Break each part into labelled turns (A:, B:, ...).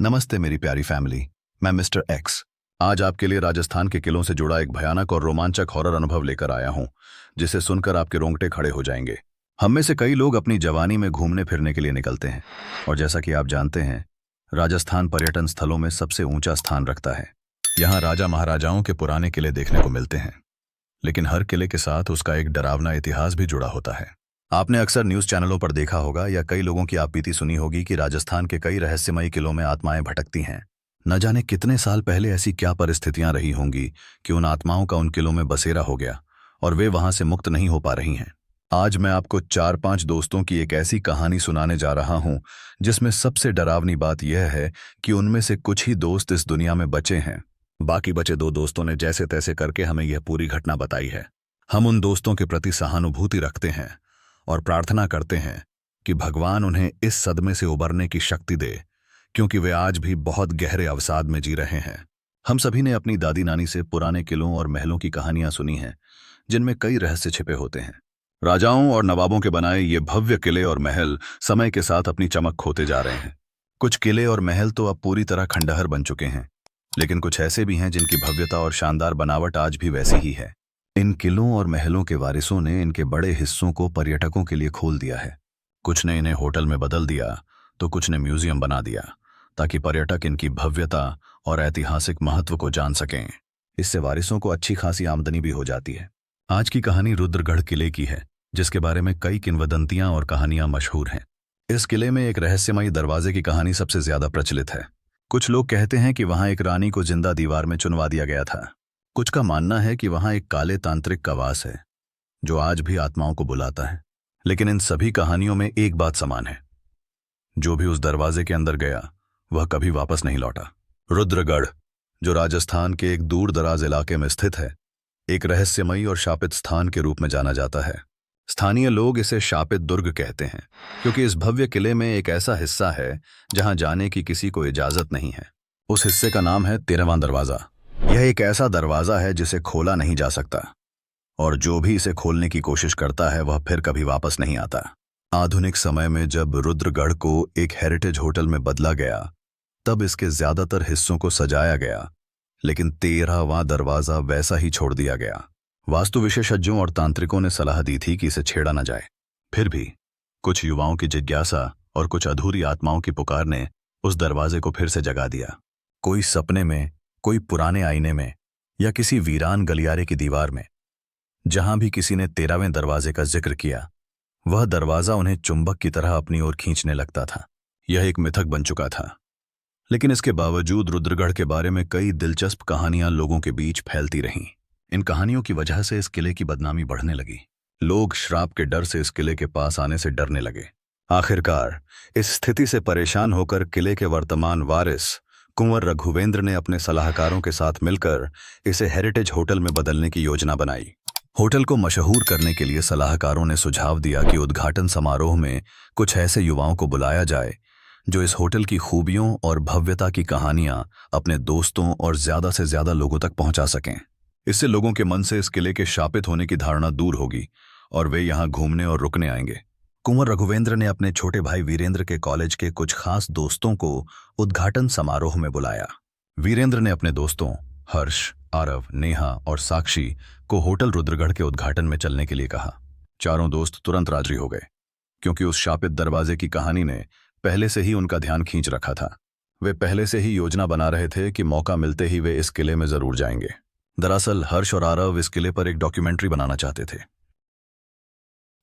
A: नमस्ते मेरी प्यारी फैमिली। मैं मिस्टर एक्स आज आपके लिए राजस्थान के किलों से जुड़ा एक भयानक और रोमांचक हॉरर अनुभव लेकर आया हूं, जिसे सुनकर आपके रोंगटे खड़े हो जाएंगे। हम में से कई लोग अपनी जवानी में घूमने फिरने के लिए निकलते हैं, और जैसा कि आप जानते हैं, राजस्थान पर्यटन स्थलों में सबसे ऊंचा स्थान रखता है। यहाँ राजा महाराजाओं के पुराने किले देखने को मिलते हैं, लेकिन हर किले के साथ उसका एक डरावना इतिहास भी जुड़ा होता है। आपने अक्सर न्यूज़ चैनलों पर देखा होगा या कई लोगों की आप बीती सुनी होगी कि राजस्थान के कई रहस्यमयी किलों में आत्माएं भटकती हैं। न जाने कितने साल पहले ऐसी क्या परिस्थितियां रही होंगी कि उन आत्माओं का उन किलों में बसेरा हो गया और वे वहां से मुक्त नहीं हो पा रही हैं। आज मैं आपको 4-5 दोस्तों की एक ऐसी कहानी सुनाने जा रहा हूं, जिसमें सबसे डरावनी बात यह है कि उनमें से कुछ ही दोस्त इस दुनिया में बचे हैं। बाकी बचे 2 दोस्तों ने जैसे तैसे करके हमें यह पूरी घटना बताई है। हम उन दोस्तों के प्रति सहानुभूति रखते हैं और प्रार्थना करते हैं कि भगवान उन्हें इस सदमे से उबरने की शक्ति दे, क्योंकि वे आज भी बहुत गहरे अवसाद में जी रहे हैं। हम सभी ने अपनी दादी नानी से पुराने किलों और महलों की कहानियां सुनी हैं, जिनमें कई रहस्य छिपे होते हैं। राजाओं और नवाबों के बनाए ये भव्य किले और महल समय के साथ अपनी चमक खोते जा रहे हैं। कुछ किले और महल तो अब पूरी तरह खंडहर बन चुके हैं, लेकिन कुछ ऐसे भी हैं जिनकी भव्यता और शानदार बनावट आज भी वैसी ही है। इन किलों और महलों के वारिसों ने इनके बड़े हिस्सों को पर्यटकों के लिए खोल दिया है। कुछ ने इन्हें होटल में बदल दिया, तो कुछ ने म्यूजियम बना दिया, ताकि पर्यटक इनकी भव्यता और ऐतिहासिक महत्व को जान सकें। इससे वारिसों को अच्छी खासी आमदनी भी हो जाती है। आज की कहानी रुद्रगढ़ किले की है, जिसके बारे में कई किंवदंतियां और कहानियां मशहूर हैं। इस किले में एक रहस्यमयी दरवाजे की कहानी सबसे ज्यादा प्रचलित है। कुछ लोग कहते हैं कि वहां एक रानी को जिंदा दीवार में चुनवा दिया गया था। कुछ का मानना है कि वहां एक काले तांत्रिक का वास है, जो आज भी आत्माओं को बुलाता है। लेकिन इन सभी कहानियों में एक बात समान है, जो भी उस दरवाजे के अंदर गया वह कभी वापस नहीं लौटा। रुद्रगढ़, जो राजस्थान के एक दूर दराज इलाके में स्थित है, एक रहस्यमयी और शापित स्थान के रूप में जाना जाता है। स्थानीय लोग इसे शापित दुर्ग कहते हैं, क्योंकि इस भव्य किले में एक ऐसा हिस्सा है जहां जाने की किसी को इजाजत नहीं है। उस हिस्से का नाम है 13वां दरवाजा। यह एक ऐसा दरवाजा है जिसे खोला नहीं जा सकता, और जो भी इसे खोलने की कोशिश करता है वह फिर कभी वापस नहीं आता। आधुनिक समय में जब रुद्रगढ़ को एक हेरिटेज होटल में बदला गया, तब इसके ज्यादातर हिस्सों को सजाया गया, लेकिन 13वां दरवाजा वैसा ही छोड़ दिया गया। वास्तु विशेषज्ञों और तांत्रिकों ने सलाह दी थी कि इसे छेड़ा न जाए। फिर भी कुछ युवाओं की जिज्ञासा और कुछ अधूरी आत्माओं की पुकार ने उस दरवाजे को फिर से जगा दिया। कोई सपने में, कोई पुराने आईने में, या किसी वीरान गलियारे की दीवार में। जहां भी किसी ने 13वें दरवाजे का जिक्र किया, वह दरवाजा उन्हें चुंबक की तरह अपनी ओर खींचने लगता था। यह एक मिथक बन चुका था, लेकिन इसके बावजूद रुद्रगढ़ के बारे में कई दिलचस्प कहानियां लोगों के बीच फैलती रहीं। इन कहानियों की वजह से इस किले की बदनामी बढ़ने लगी। लोग श्राप के डर से इस किले के पास आने से डरने लगे। आखिरकार इस स्थिति से परेशान होकर किले के वर्तमान वारिस कुंवर रघुवेंद्र ने अपने सलाहकारों के साथ मिलकर इसे हेरिटेज होटल में बदलने की योजना बनाई। होटल को मशहूर करने के लिए सलाहकारों ने सुझाव दिया कि उद्घाटन समारोह में कुछ ऐसे युवाओं को बुलाया जाए जो इस होटल की खूबियों और भव्यता की कहानियां अपने दोस्तों और ज्यादा से ज्यादा लोगों तक पहुंचा सकें। इससे लोगों के मन से इस किले के शापित होने की धारणा दूर होगी और वे यहां घूमने और रुकने आएंगे। कुंवर रघुवेंद्र ने अपने छोटे भाई वीरेंद्र के कॉलेज के कुछ खास दोस्तों को उद्घाटन समारोह में बुलाया। वीरेंद्र ने अपने दोस्तों हर्ष, आरव, नेहा और साक्षी को होटल रुद्रगढ़ के उद्घाटन में चलने के लिए कहा। चारों दोस्त तुरंत राजी हो गए, क्योंकि उस शापित दरवाजे की कहानी ने पहले से ही उनका ध्यान खींच रखा था। वे पहले से ही योजना बना रहे थे कि मौका मिलते ही वे इस किले में जरूर जाएंगे। दरअसल हर्ष और आरव इस किले पर एक डॉक्यूमेंट्री बनाना चाहते थे,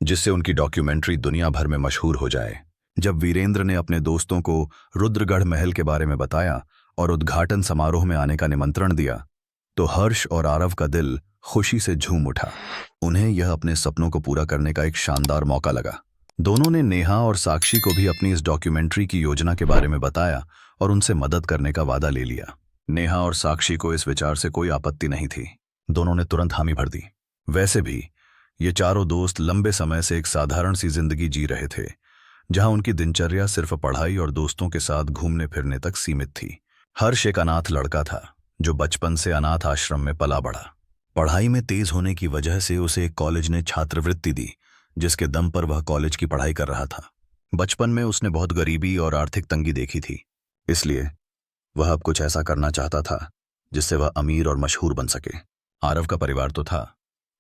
A: जिससे उनकी डॉक्यूमेंट्री दुनिया भर में मशहूर हो जाए। जब वीरेंद्र ने अपने दोस्तों को रुद्रगढ़ महल के बारे में बताया और उद्घाटन समारोह में आने का निमंत्रण दिया, तो हर्ष और आरव का दिल खुशी से झूम उठा। उन्हें यह अपने सपनों को पूरा करने का एक शानदार मौका लगा। दोनों ने नेहा और साक्षी को भी अपनी इस डॉक्यूमेंट्री की योजना के बारे में बताया और उनसे मदद करने का वादा ले लिया। नेहा और साक्षी को इस विचार से कोई आपत्ति नहीं थी। दोनों ने तुरंत हामी भर दी। वैसे भी ये चारों दोस्त लंबे समय से एक साधारण सी जिंदगी जी रहे थे, जहां उनकी दिनचर्या सिर्फ पढ़ाई और दोस्तों के साथ घूमने फिरने तक सीमित थी। हर्ष एक अनाथ लड़का था, जो बचपन से अनाथ आश्रम में पला बढ़ा। पढ़ाई में तेज होने की वजह से उसे एक कॉलेज ने छात्रवृत्ति दी, जिसके दम पर वह कॉलेज की पढ़ाई कर रहा था। बचपन में उसने बहुत गरीबी और आर्थिक तंगी देखी थी, इसलिए वह अब कुछ ऐसा करना चाहता था जिससे वह अमीर और मशहूर बन सके। आरव का परिवार तो था,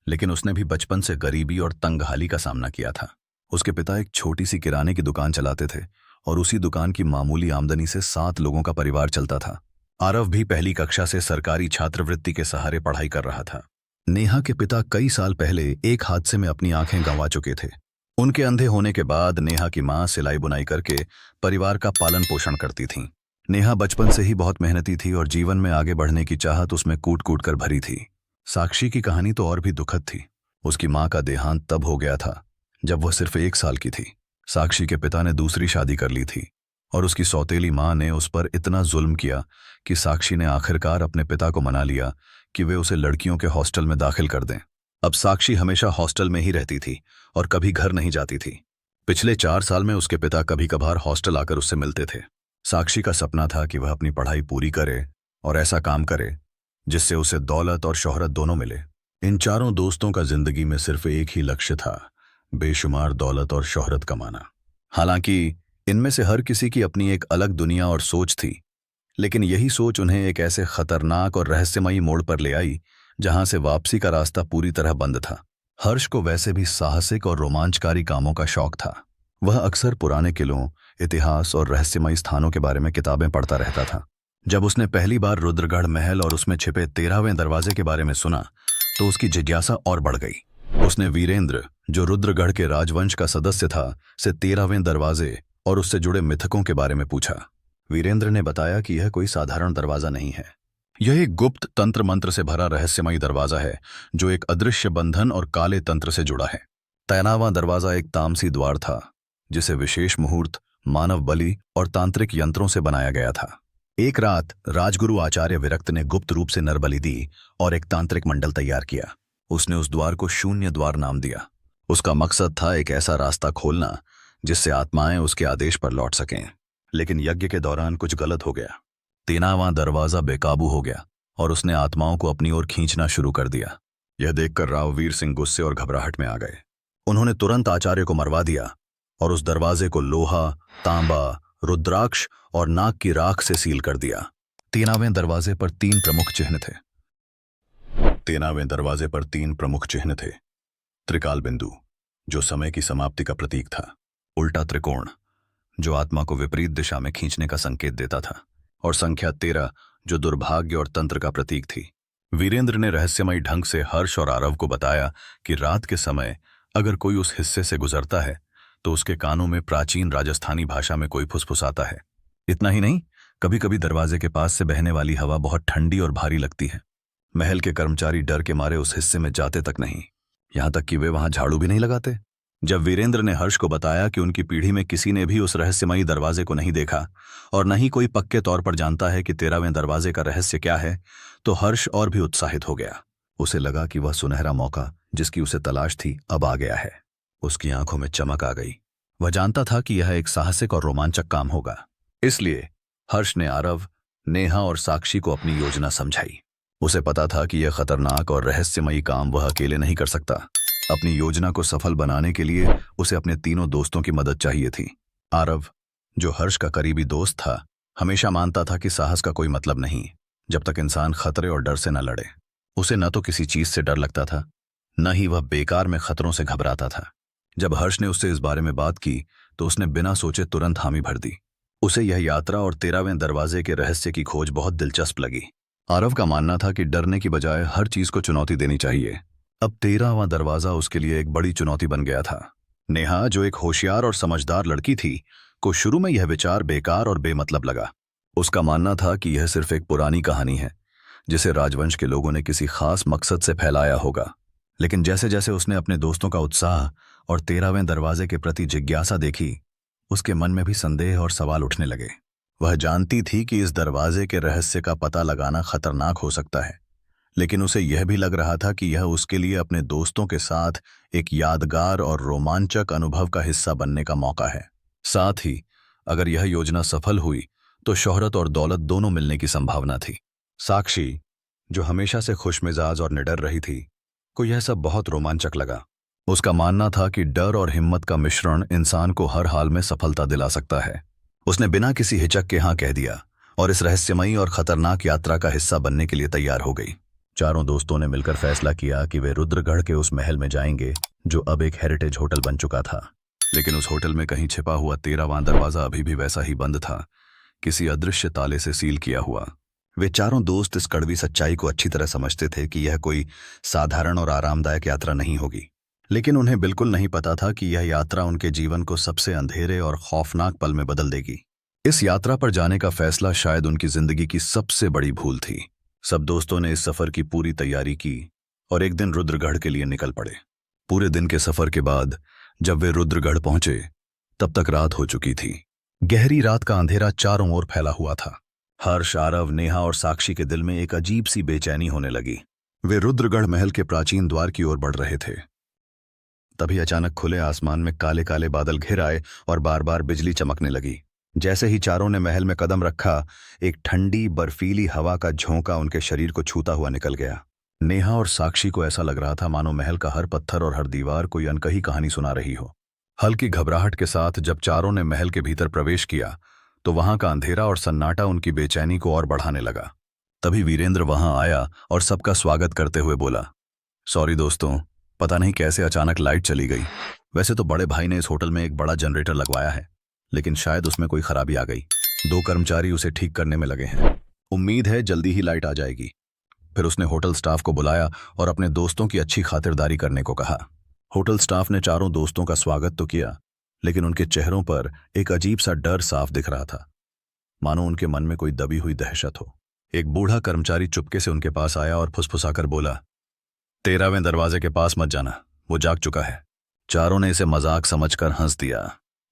A: लेकिन उसने भी बचपन से गरीबी और तंगहाली का सामना किया था। उसके पिता एक छोटी सी किराने की दुकान चलाते थे और उसी दुकान की मामूली आमदनी से 7 लोगों का परिवार चलता था। आरव भी पहली कक्षा से सरकारी छात्रवृत्ति के सहारे पढ़ाई कर रहा था। नेहा के पिता कई साल पहले एक हादसे में अपनी आंखें गंवा चुके थे। उनके अंधे होने के बाद नेहा की मां सिलाई बुनाई करके परिवार का पालन पोषण करती थीं। नेहा बचपन से ही बहुत मेहनती थी और जीवन में आगे बढ़ने की चाहत उसमें कूट कूट कर भरी थी। साक्षी की कहानी तो और भी दुखद थी। उसकी मां का देहांत तब हो गया था जब वह सिर्फ 1 साल की थी। साक्षी के पिता ने दूसरी शादी कर ली थी और उसकी सौतेली मां ने उस पर इतना जुल्म किया कि साक्षी ने आखिरकार अपने पिता को मना लिया कि वे उसे लड़कियों के हॉस्टल में दाखिल कर दें। अब साक्षी हमेशा हॉस्टल में ही रहती थी और कभी घर नहीं जाती थी। पिछले 4 साल में उसके पिता कभी कभार हॉस्टल आकर उससे मिलते थे। साक्षी का सपना था कि वह अपनी पढ़ाई पूरी करे और ऐसा काम करे जिससे उसे दौलत और शोहरत दोनों मिले। इन चारों दोस्तों का जिंदगी में सिर्फ एक ही लक्ष्य था, बेशुमार दौलत और शोहरत कमाना। हालांकि इनमें से हर किसी की अपनी एक अलग दुनिया और सोच थी, लेकिन यही सोच उन्हें एक ऐसे खतरनाक और रहस्यमयी मोड़ पर ले आई जहां से वापसी का रास्ता पूरी तरह बंद था। हर्ष को वैसे भी साहसिक और रोमांचकारी कामों का शौक था। वह अक्सर पुराने किलों, इतिहास और रहस्यमयी स्थानों के बारे में किताबें पढ़ता रहता था। जब उसने पहली बार रुद्रगढ़ महल और उसमें छिपे 13वें दरवाजे के बारे में सुना तो उसकी जिज्ञासा और बढ़ गई। उसने वीरेंद्र, जो रुद्रगढ़ के राजवंश का सदस्य था, से 13वें दरवाजे और उससे जुड़े मिथकों के बारे में पूछा। वीरेंद्र ने बताया कि यह कोई साधारण दरवाजा नहीं है। यह एक गुप्त तंत्र मंत्र से भरा रहस्यमयी दरवाजा है जो एक अदृश्य बंधन और काले तंत्र से जुड़ा है। 13वां दरवाजा एक तामसी द्वार था जिसे विशेष मुहूर्त, मानव बलि और तांत्रिक यंत्रों से बनाया गया था। एक रात राजगुरु आचार्य विरक्त ने गुप्त रूप से नरबलि दी और एक तांत्रिक मंडल तैयार किया। उसने उस द्वार को शून्य द्वार नाम दिया। उसका मकसद था एक ऐसा रास्ता खोलना जिससे आत्माएं उसके आदेश पर लौट सकें। लेकिन यज्ञ के दौरान कुछ गलत हो गया। 13वां दरवाजा बेकाबू हो गया और उसने आत्माओं को अपनी ओर खींचना शुरू कर दिया। यह देखकर राववीर सिंह गुस्से और घबराहट में आ गए। उन्होंने तुरंत आचार्य को मरवा दिया और उस दरवाजे को लोहा, तांबा, रुद्राक्ष और नाग की राख से सील कर दिया। 13वें दरवाजे पर 3 प्रमुख चिन्ह थे। 13वें दरवाजे पर 3 प्रमुख चिन्ह थे। त्रिकाल बिंदु, जो समय की समाप्ति का प्रतीक था। उल्टा त्रिकोण, जो आत्मा को विपरीत दिशा में खींचने का संकेत देता था। और संख्या 13, जो दुर्भाग्य और तंत्र का प्रतीक थी। वीरेंद्र ने रहस्यमयी ढंग से हर्ष और आरव को बताया कि रात के समय अगर कोई उस हिस्से से गुजरता है तो उसके कानों में प्राचीन राजस्थानी भाषा में कोई फुसफुसाता है। इतना ही नहीं, कभी कभी दरवाजे के पास से बहने वाली हवा बहुत ठंडी और भारी लगती है। महल के कर्मचारी डर के मारे उस हिस्से में जाते तक नहीं, यहां तक कि वे वहां झाड़ू भी नहीं लगाते। जब वीरेंद्र ने हर्ष को बताया कि उनकी पीढ़ी में किसी ने भी उस रहस्यमयी दरवाजे को नहीं देखा और न ही कोई पक्के तौर पर जानता है कि 13वें दरवाजे का रहस्य क्या है, तो हर्ष और भी उत्साहित हो गया। उसे लगा कि वह सुनहरा मौका जिसकी उसे तलाश थी अब आ गया है। उसकी आंखों में चमक आ गई। वह जानता था कि यह एक साहसिक और रोमांचक काम होगा। इसलिए हर्ष ने आरव, नेहा और साक्षी को अपनी योजना समझाई। उसे पता था कि यह खतरनाक और रहस्यमयी काम वह अकेले नहीं कर सकता। अपनी योजना को सफल बनाने के लिए उसे अपने तीनों दोस्तों की मदद चाहिए थी। आरव, जो हर्ष का करीबी दोस्त था, हमेशा मानता था कि साहस का कोई मतलब नहीं जब तक इंसान खतरे और डर से न लड़े। उसे न तो किसी चीज से डर लगता था, न ही वह बेकार में खतरों से घबराता था। जब हर्ष ने उससे इस बारे में बात की तो उसने बिना सोचे तुरंत हामी भर दी। उसे यह यात्रा और 13वें दरवाजे के रहस्य की खोज बहुत दिलचस्प लगी। आरव का मानना था कि डरने की बजाय हर चीज को चुनौती देनी चाहिए। अब 13वां दरवाजा उसके लिए एक बड़ी चुनौती बन गया था। नेहा, जो एक होशियार और समझदार लड़की थी, को शुरू में यह विचार बेकार और बेमतलब लगा। उसका मानना था कि यह सिर्फ एक पुरानी कहानी है जिसे राजवंश के लोगों ने किसी खास मकसद से फैलाया होगा। लेकिन जैसे जैसे उसने अपने दोस्तों का उत्साह और 13वें दरवाजे के प्रति जिज्ञासा देखी, उसके मन में भी संदेह और सवाल उठने लगे। वह जानती थी कि इस दरवाजे के रहस्य का पता लगाना खतरनाक हो सकता है, लेकिन उसे यह भी लग रहा था कि यह उसके लिए अपने दोस्तों के साथ एक यादगार और रोमांचक अनुभव का हिस्सा बनने का मौका है। साथ ही अगर यह योजना सफल हुई तो शोहरत और दौलत दोनों मिलने की संभावना थी। साक्षी, जो हमेशा से खुशमिजाज और निडर रही थी, को यह सब बहुत रोमांचक लगा। उसका मानना था कि डर और हिम्मत का मिश्रण इंसान को हर हाल में सफलता दिला सकता है। उसने बिना किसी हिचक के हाँ कह दिया और इस रहस्यमयी और खतरनाक यात्रा का हिस्सा बनने के लिए तैयार हो गई। चारों दोस्तों ने मिलकर फैसला किया कि वे रुद्रगढ़ के उस महल में जाएंगे जो अब एक हेरिटेज होटल बन चुका था। लेकिन उस होटल में कहीं छिपा हुआ 13वां दरवाजा अभी भी वैसा ही बंद था, किसी अदृश्य ताले से सील किया हुआ। वे चारों दोस्त इस कड़वी सच्चाई को अच्छी तरह समझते थे कि यह कोई साधारण और आरामदायक यात्रा नहीं होगी, लेकिन उन्हें बिल्कुल नहीं पता था कि यह यात्रा उनके जीवन को सबसे अंधेरे और खौफनाक पल में बदल देगी। इस यात्रा पर जाने का फैसला शायद उनकी जिंदगी की सबसे बड़ी भूल थी। सब दोस्तों ने इस सफर की पूरी तैयारी की और एक दिन रुद्रगढ़ के लिए निकल पड़े। पूरे दिन के सफर के बाद जब वे रुद्रगढ़ पहुंचे तब तक रात हो चुकी थी। गहरी रात का अंधेरा चारों ओर फैला हुआ था। हर्ष, आरव, नेहा और साक्षी के दिल में एक अजीब सी बेचैनी होने लगी। वे रुद्रगढ़ महल के प्राचीन द्वार की ओर बढ़ रहे थे। तभी अचानक खुले आसमान में काले काले बादल घिर आए और बार बार बिजली चमकने लगी। जैसे ही चारों ने महल में कदम रखा, एक ठंडी बर्फीली हवा का झोंका उनके शरीर को छूता हुआ निकल गया। नेहा और साक्षी को ऐसा लग रहा था मानो महल का हर पत्थर और हर दीवार कोई अनकही कहानी सुना रही हो। हल्की घबराहट के साथ जब चारों ने महल के भीतर प्रवेश किया तो वहां का अंधेरा और सन्नाटा उनकी बेचैनी को और बढ़ाने लगा। तभी वीरेंद्र वहां आया और सबका स्वागत करते हुए बोला, सॉरी दोस्तों, पता नहीं कैसे अचानक लाइट चली गई। वैसे तो बड़े भाई ने इस होटल में एक बड़ा जनरेटर लगवाया है, लेकिन शायद उसमें कोई खराबी आ गई। 2 कर्मचारी उसे ठीक करने में लगे हैं। उम्मीद है जल्दी ही लाइट आ जाएगी। फिर उसने होटल स्टाफ को बुलाया और अपने दोस्तों की अच्छी खातिरदारी करने को कहा। होटल स्टाफ ने चारों दोस्तों का स्वागत तो किया, लेकिन उनके चेहरों पर एक अजीब सा डर साफ दिख रहा था, मानो उनके मन में कोई दबी हुई दहशत हो। एक बूढ़ा कर्मचारी चुपके से उनके पास आया और फुसफुसाकर बोला, 13वें दरवाजे के पास मत जाना, वो जाग चुका है। चारों ने इसे मजाक समझकर हंस दिया,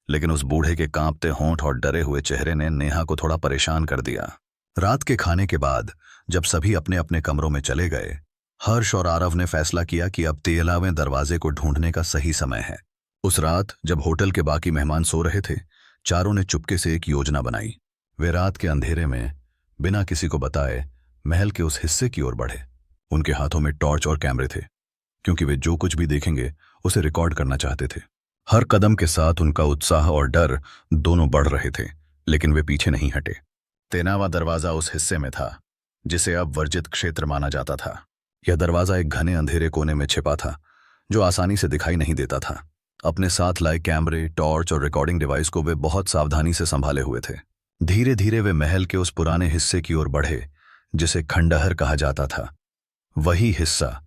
A: लेकिन उस बूढ़े के कांपते होंठ और डरे हुए चेहरे ने नेहा को थोड़ा परेशान कर दिया। रात के खाने के बाद जब सभी अपने अपने कमरों में चले गए, हर्ष और आरव ने फैसला किया कि अब 13वें दरवाजे को ढूंढने का सही समय है। उस रात जब होटल के बाकी मेहमान सो रहे थे, चारों ने चुपके से एक योजना बनाई। वे रात के अंधेरे में बिना किसी को बताए महल के उस हिस्से की ओर बढ़े। उनके हाथों में टॉर्च और कैमरे थे, क्योंकि वे जो कुछ भी देखेंगे उसे रिकॉर्ड करना चाहते थे। हर कदम के साथ उनका उत्साह और डर दोनों बढ़ रहे थे, लेकिन वे पीछे नहीं हटे। 13वां दरवाजा उस हिस्से में था जिसे अब वर्जित क्षेत्र माना जाता था। यह दरवाजा एक घने अंधेरे कोने में छिपा था जो आसानी से दिखाई नहीं देता था। अपने साथ लाए कैमरे, टॉर्च और रिकॉर्डिंग डिवाइस को वे बहुत सावधानी से संभाले हुए थे। धीरे धीरे वे महल के उस पुराने हिस्से की ओर बढ़े जिसे खंडहर कहा जाता था, वही हिस्सा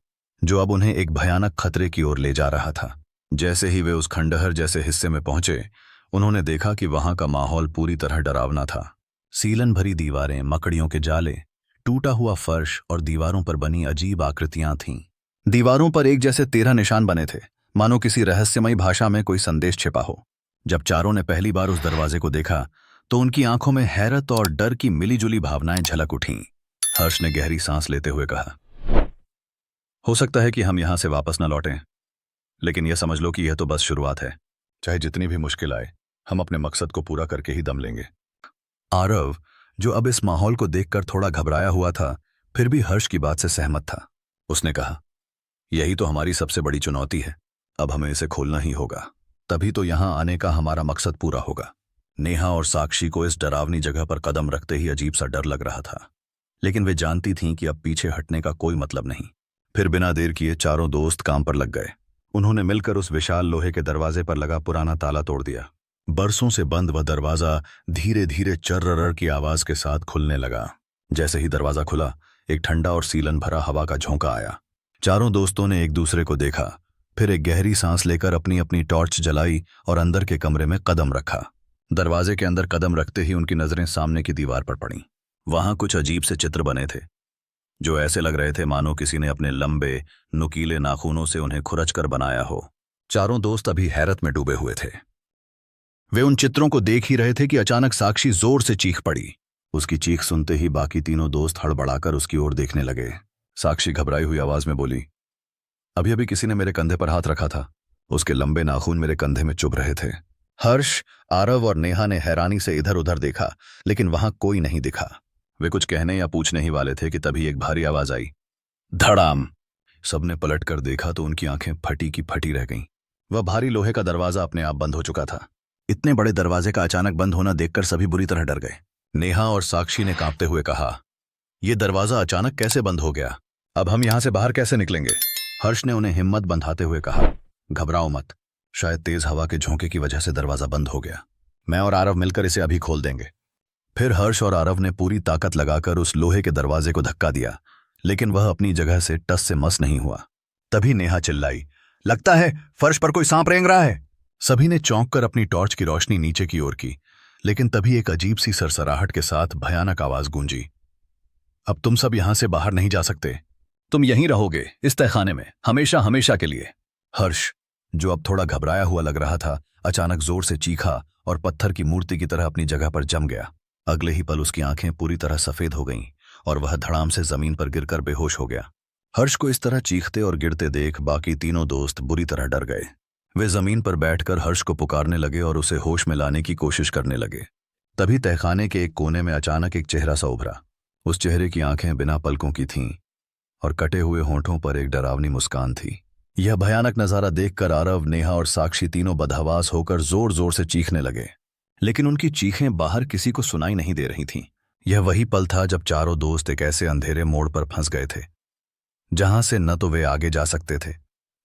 A: जो अब उन्हें एक भयानक खतरे की ओर ले जा रहा था। जैसे ही वे उस खंडहर जैसे हिस्से में पहुंचे, उन्होंने देखा कि वहां का माहौल पूरी तरह डरावना था। सीलन भरी दीवारें, मकड़ियों के जाले, टूटा हुआ फर्श और दीवारों पर बनी अजीब आकृतियां थीं। दीवारों पर एक जैसे 13 निशान बने थे, मानो किसी रहस्यमयी भाषा में कोई संदेश छिपा हो। जब चारों ने पहली बार उस दरवाजे को देखा तो उनकी आंखों में हैरत और डर की मिलीजुली भावनाएं झलक उठीं। हर्ष ने गहरी सांस लेते हुए कहा, हो सकता है कि हम यहां से वापस न लौटें, लेकिन यह समझ लो कि यह तो बस शुरुआत है। चाहे जितनी भी मुश्किल आए, हम अपने मकसद को पूरा करके ही दम लेंगे। आरव, जो अब इस माहौल को देखकर थोड़ा घबराया हुआ था, फिर भी हर्ष की बात से सहमत था। उसने कहा, यही तो हमारी सबसे बड़ी चुनौती है, अब हमें इसे खोलना ही होगा, तभी तो यहां आने का हमारा मकसद पूरा होगा। नेहा और साक्षी को इस डरावनी जगह पर कदम रखते ही अजीब सा डर लग रहा था, लेकिन वे जानती थीं कि अब पीछे हटने का कोई मतलब नहीं। फिर बिना देर किए चारों दोस्त काम पर लग गए। उन्होंने मिलकर उस विशाल लोहे के दरवाजे पर लगा पुराना ताला तोड़ दिया। बरसों से बंद वह दरवाजा धीरे धीरे चर्रर की आवाज के साथ खुलने लगा। जैसे ही दरवाजा खुला, एक ठंडा और सीलन भरा हवा का झोंका आया। चारों दोस्तों ने एक दूसरे को देखा, फिर एक गहरी सांस लेकर अपनी अपनी टॉर्च जलाई और अंदर के कमरे में कदम रखा। दरवाजे के अंदर कदम रखते ही उनकी नजरें सामने की दीवार पर पड़ीं। वहां कुछ अजीब से चित्र बने थे, जो ऐसे लग रहे थे मानो किसी ने अपने लंबे, नुकीले नाखूनों से उन्हें खुरचकर बनाया हो। चारों दोस्त अभी हैरत में डूबे हुए थे। वे उन चित्रों को देख ही रहे थे कि अचानक साक्षी जोर से चीख पड़ी। उसकी चीख सुनते ही बाकी तीनों दोस्त हड़बड़ाकर उसकी ओर देखने लगे। साक्षी घबराई हुई आवाज में बोली, अभी अभी किसी ने मेरे कंधे पर हाथ रखा था। उसके लंबे नाखून मेरे कंधे में चुभ रहे थे। हर्ष, आरव और नेहा ने हैरानी से इधर उधर देखा, लेकिन वहां कोई नहीं दिखा। वे कुछ कहने या पूछने ही वाले थे कि तभी एक भारी आवाज आई, धड़ाम। सबने पलटकर देखा तो उनकी आंखें फटी की फटी रह गईं। वह भारी लोहे का दरवाजा अपने आप बंद हो चुका था। इतने बड़े दरवाजे का अचानक बंद होना देखकर सभी बुरी तरह डर गए। नेहा और साक्षी ने कांपते हुए कहा, यह दरवाजा अचानक कैसे बंद हो गया? अब हम यहां से बाहर कैसे निकलेंगे? हर्ष ने उन्हें हिम्मत बंधाते हुए कहा, घबराओ मत, शायद तेज हवा के झोंके की वजह से दरवाजा बंद हो गया। मैं और आरव मिलकर इसे अभी खोल देंगे। फिर हर्ष और आरव ने पूरी ताकत लगाकर उस लोहे के दरवाजे को धक्का दिया, लेकिन वह अपनी जगह से टस से मस नहीं हुआ। तभी नेहा चिल्लाई, लगता है फर्श पर कोई सांप रेंग रहा है। सभी ने चौंक कर अपनी टॉर्च की रोशनी नीचे की ओर की, लेकिन तभी एक अजीब सी सरसराहट के साथ भयानक आवाज गूंजी, अब तुम सब यहां से बाहर नहीं जा सकते। तुम यहीं रहोगे, इस तहखाने में, हमेशा हमेशा के लिए। हर्ष, जो अब थोड़ा घबराया हुआ लग रहा था, अचानक जोर से चीखा और पत्थर की मूर्ति की तरह अपनी जगह पर जम गया। अगले ही पल उसकी आंखें पूरी तरह सफेद हो गईं और वह धड़ाम से जमीन पर गिरकर बेहोश हो गया। हर्ष को इस तरह चीखते और गिरते देख बाकी तीनों दोस्त बुरी तरह डर गए। वे जमीन पर बैठकर हर्ष को पुकारने लगे और उसे होश में लाने की कोशिश करने लगे। तभी तहखाने के एक कोने में अचानक एक चेहरा सा उभरा। उस चेहरे की आंखें बिना पलकों की थीं और कटे हुए होंठों पर एक डरावनी मुस्कान थी। यह भयानक नजारा देखकर आरव, नेहा और साक्षी तीनों बदहवास होकर जोर जोर से चीखने लगे, लेकिन उनकी चीखें बाहर किसी को सुनाई नहीं दे रही थीं। यह वही पल था जब चारों दोस्त एक ऐसे अंधेरे मोड़ पर फंस गए थे जहां से न तो वे आगे जा सकते थे,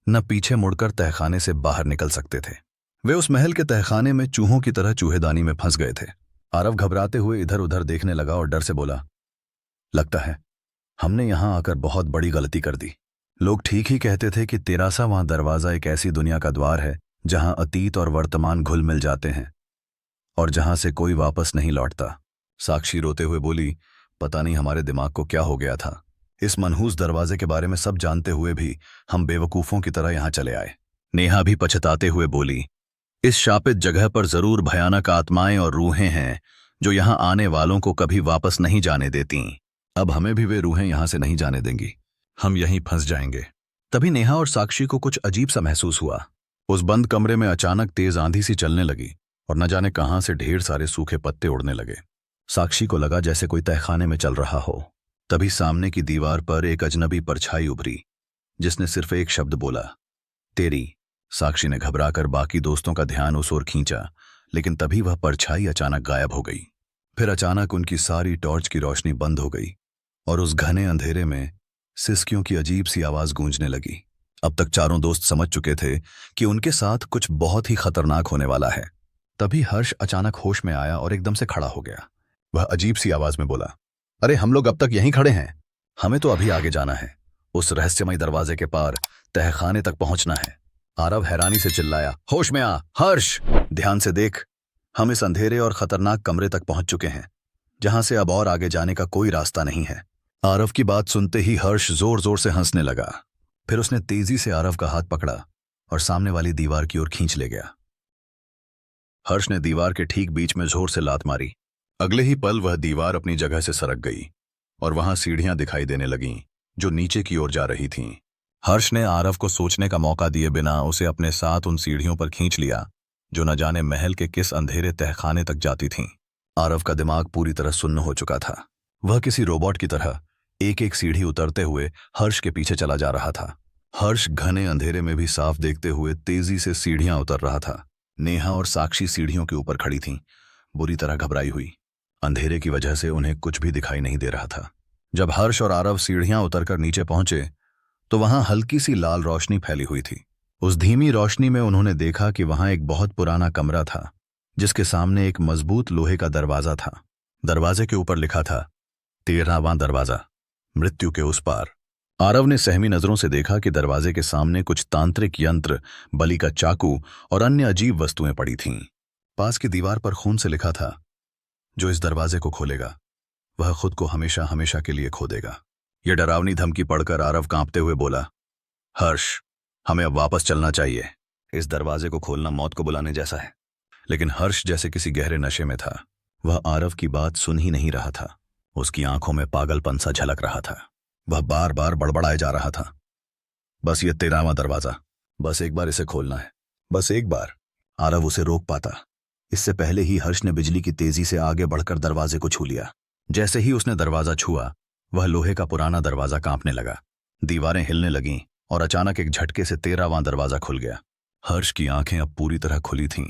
A: न पीछे मुड़कर तहखाने से बाहर निकल सकते थे। वे उस महल के तहखाने में चूहों की तरह चूहेदानी में फंस गए थे। आरव घबराते हुए इधर उधर देखने लगा और डर से बोला, लगता है हमने यहां आकर बहुत बड़ी गलती कर दी। लोग ठीक ही कहते थे कि 13वां दरवाजा एक ऐसी दुनिया का द्वार है जहां अतीत और वर्तमान घुल मिल जाते हैं और जहां से कोई वापस नहीं लौटता। साक्षी रोते हुए बोली, पता नहीं हमारे दिमाग को क्या हो गया था। इस मनहूस दरवाजे के बारे में सब जानते हुए भी हम बेवकूफों की तरह यहां चले आए। नेहा भी पछताते हुए बोली, इस शापित जगह पर जरूर भयानक आत्माएं और रूहें हैं जो यहां आने वालों को कभी वापस नहीं जाने देती। अब हमें भी वे रूहें यहां से नहीं जाने देंगी, हम यहीं फंस जाएंगे। तभी नेहा और साक्षी को कुछ अजीब सा महसूस हुआ। उस बंद कमरे में अचानक तेज आंधी सी चलने लगी और न जाने कहां से ढेर सारे सूखे पत्ते उड़ने लगे। साक्षी को लगा जैसे कोई तहखाने में चल रहा हो। तभी सामने की दीवार पर एक अजनबी परछाई उभरी जिसने सिर्फ एक शब्द बोला, तेरी। साक्षी ने घबराकर बाकी दोस्तों का ध्यान उस ओर खींचा, लेकिन तभी वह परछाई अचानक गायब हो गई। फिर अचानक उनकी सारी टॉर्च की रोशनी बंद हो गई और उस घने अंधेरे में सिसकियों की अजीब सी आवाज गूंजने लगी। अब तक चारों दोस्त समझ चुके थे कि उनके साथ कुछ बहुत ही खतरनाक होने वाला है। तभी हर्ष अचानक होश में आया और एकदम से खड़ा हो गया। वह अजीब सी आवाज में बोला, अरे हम लोग अब तक यहीं खड़े हैं, हमें तो अभी आगे जाना है, उस रहस्यमय दरवाजे के पार तहखाने तक पहुंचना है। आरव हैरानी से चिल्लाया, होश में आ हर्ष, ध्यान से देख, हम इस अंधेरे और खतरनाक कमरे तक पहुंच चुके हैं जहां से अब और आगे जाने का कोई रास्ता नहीं है। आरव की बात सुनते ही हर्ष जोर जोर से हंसने लगा। फिर उसने तेजी से आरव का हाथ पकड़ा और सामने वाली दीवार की ओर खींच ले गया। हर्ष ने दीवार के ठीक बीच में जोर से लात मारी। अगले ही पल वह दीवार अपनी जगह से सरक गई और वहां सीढ़ियां दिखाई देने लगीं जो नीचे की ओर जा रही थीं। हर्ष ने आरव को सोचने का मौका दिए बिना उसे अपने साथ उन सीढ़ियों पर खींच लिया जो न जाने महल के किस अंधेरे तहखाने तक जाती थीं। आरव का दिमाग पूरी तरह सुन्न हो चुका था। वह किसी रोबोट की तरह एक एक सीढ़ी उतरते हुए हर्ष के पीछे चला जा रहा था। हर्ष घने अंधेरे में भी साफ देखते हुए तेजी से सीढ़ियां उतर रहा था। नेहा और साक्षी सीढ़ियों के ऊपर खड़ी थीं, बुरी तरह घबराई हुई। अंधेरे की वजह से उन्हें कुछ भी दिखाई नहीं दे रहा था। जब हर्ष और आरव सीढ़ियां उतरकर नीचे पहुंचे तो वहां हल्की सी लाल रोशनी फैली हुई थी। उस धीमी रोशनी में उन्होंने देखा कि वहां एक बहुत पुराना कमरा था जिसके सामने एक मजबूत लोहे का दरवाजा था। दरवाजे के ऊपर लिखा था, 13वां दरवाजा, मृत्यु के उस पार। आरव ने सहमी नजरों से देखा कि दरवाजे के सामने कुछ तांत्रिक यंत्र, बलि का चाकू और अन्य अजीब वस्तुएं पड़ी थीं। पास की दीवार पर खून से लिखा था, जो इस दरवाजे को खोलेगा वह खुद को हमेशा हमेशा के लिए खो देगा। यह डरावनी धमकी पढ़कर आरव कांपते हुए बोला, हर्ष, हमें अब वापस चलना चाहिए। इस दरवाजे को खोलना मौत को बुलाने जैसा है। लेकिन हर्ष जैसे किसी गहरे नशे में था। वह आरव की बात सुन ही नहीं रहा था। उसकी आंखों में पागलपन सा झलक रहा था। वह बार बार बड़बड़ाए जा रहा था, बस ये 13वां दरवाजा, बस एक बार इसे खोलना है, बस एक बार। आरव उसे रोक पाता। इससे पहले ही हर्ष ने बिजली की तेजी से आगे बढ़कर दरवाजे को छू लिया। जैसे ही उसने दरवाजा छुआ, वह लोहे का पुराना दरवाजा कांपने लगा। दीवारें हिलने लगीं और अचानक एक झटके से 13वां दरवाजा खुल गया। हर्ष की आंखें अब पूरी तरह खुली थीं,